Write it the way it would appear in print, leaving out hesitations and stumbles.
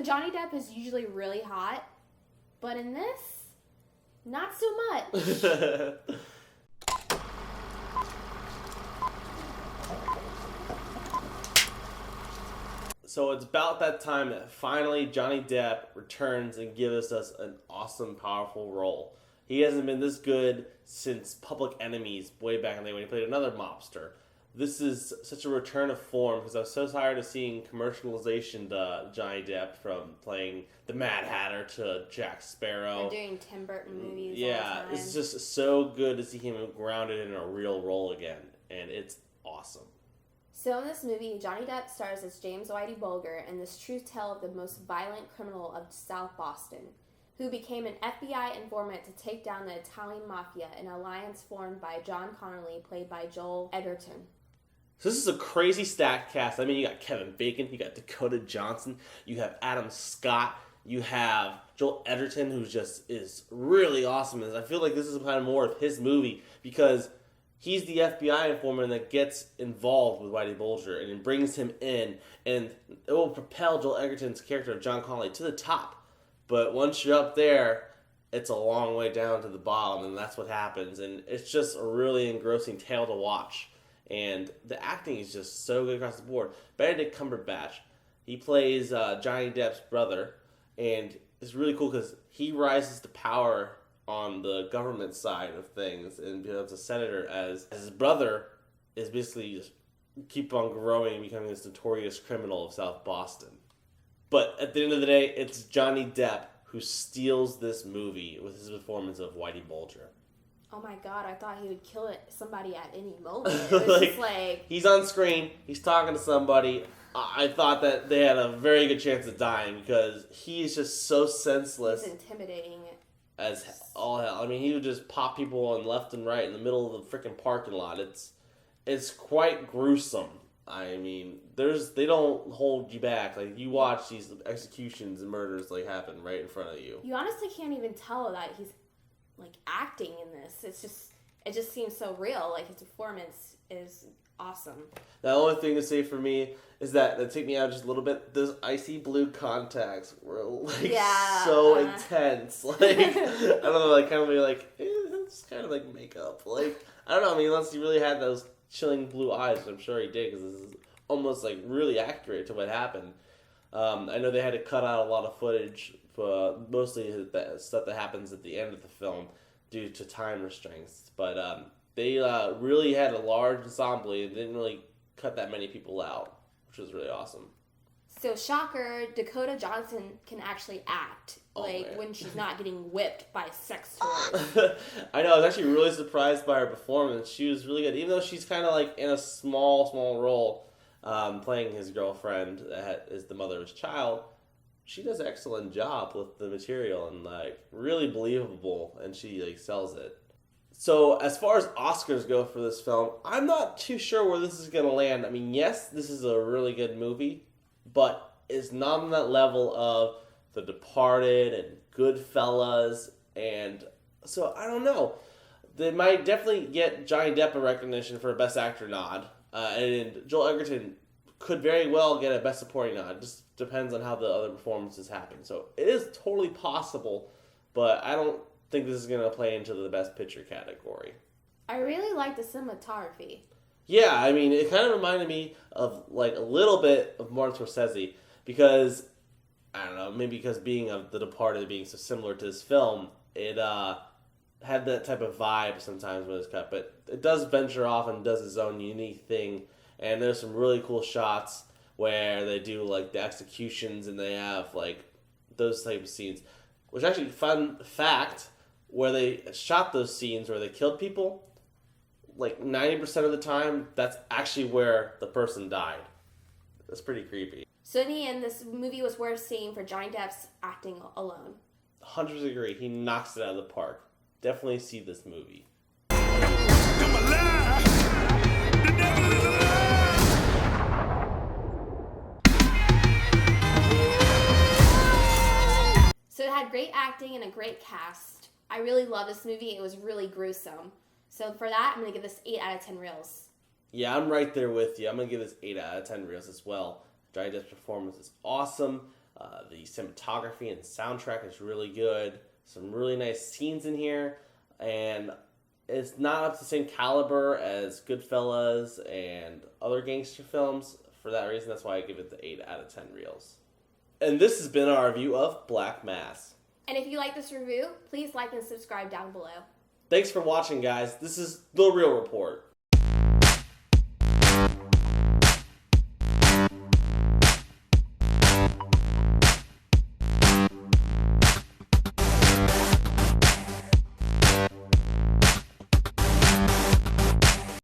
Johnny Depp is usually really hot, but in this, not so much. So it's about that time that finally Johnny Depp returns and gives us an awesome, powerful role. He hasn't been this good since Public Enemies way back in the day when he played another mobster. This is such a return of form because I was so tired of seeing commercialization to Johnny Depp, from playing the Mad Hatter to Jack Sparrow. Or doing Tim Burton movies. Yeah, all the time. it's just so good to see him grounded in a real role again, and it's awesome. So in this movie, Johnny Depp stars as James Whitey Bulger in this true tale of the most violent criminal of South Boston, who became an FBI informant to take down the Italian Mafia, an alliance formed by John Connolly, played by Joel Edgerton. So this is a crazy stacked cast. I mean, you got Kevin Bacon, you got Dakota Johnson, you have Adam Scott, you have Joel Edgerton, who just is really awesome. And I feel like this is kind of more of his movie because he's the FBI informant that gets involved with Whitey Bulger and brings him in, and it will propel Joel Edgerton's character of John Connolly to the top. But once you're up there, it's a long way down to the bottom, and that's what happens. And it's just a really engrossing tale to watch. And the acting is just so good across the board. Benedict Cumberbatch, he plays Johnny Depp's brother, and it's really cool because he rises to power on the government side of things and becomes a senator, as his brother is basically just keep on growing and becoming this notorious criminal of South Boston. But at the end of the day, it's Johnny Depp who steals this movie with his performance of Whitey Bulger. Oh my god, I thought he would kill somebody at any moment. It was just like... He's on screen, he's talking to somebody. I thought that they had a very good chance of dying because he's just so senseless. He's intimidating. As all hell. I mean, he would just pop people on left and right in the middle of the freaking parking lot. It's quite gruesome. I mean, they don't hold you back. Like, you watch these executions and murders like happen right in front of you. You honestly can't even tell that he's like acting in this. It just seems so real. Like, his performance is awesome. The only thing to say for me is that take me out just a little bit. Those icy blue contacts were like so intense. Like, I don't know, like kind of be like it's kind of like makeup. Like, I don't know. I mean, unless he really had those chilling blue eyes, which I'm sure he did, because this is almost like really accurate to what happened. I know they had to cut out a lot of footage, mostly the stuff that happens at the end of the film due to time restraints, but they really had a large ensemble and didn't really cut that many people out, which was really awesome. So, shocker, Dakota Johnson can actually act, when she's not getting whipped by sex toys. I know, I was actually really surprised by her performance. She was really good, even though she's kind of like in a small role, playing his girlfriend that is the mother of his child. She does an excellent job with the material and like really believable, and she like sells it. So as far as Oscars go for this film, I'm not too sure where this is going to land. I mean, yes, this is a really good movie, but it's not on that level of The Departed and Goodfellas, and so I don't know. They might definitely get Johnny Depp a recognition for a Best Actor nod, and Joel Edgerton could very well get a Best Supporting nod. It just depends on how the other performances happen. So it is totally possible, but I don't think this is going to play into the Best Picture category. I really like the cinematography. Yeah, I mean, it kind of reminded me of like a little bit of Martin Scorsese because, I don't know, maybe because being of The Departed being so similar to this film, it had that type of vibe sometimes when it's cut, but it does venture off and does its own unique thing, and there's some really cool shots where they do like the executions and they have like those type of scenes, which actually, fun fact, where they shot those scenes where they killed people, like 90% of the time, that's actually where the person died. That's pretty creepy. So in the end, this movie was worth seeing for Johnny Depp's acting alone. 100% agree. He knocks it out of the park. Definitely see this movie. So it had great acting and a great cast. I really love this movie. It was really gruesome. So for that, I'm going to give this 8 out of 10 reels. Yeah, I'm right there with you. I'm going to give this 8 out of 10 reels as well. Johnny Depp's performance is awesome. The cinematography and soundtrack is really good. Some really nice scenes in here, and it's not up to the same caliber as Goodfellas and other gangster films. For that reason, that's why I give it the 8 out of 10 reels. And this has been our review of Black Mass. And if you like this review, please like and subscribe down below. Thanks for watching, guys. This is The Real Report.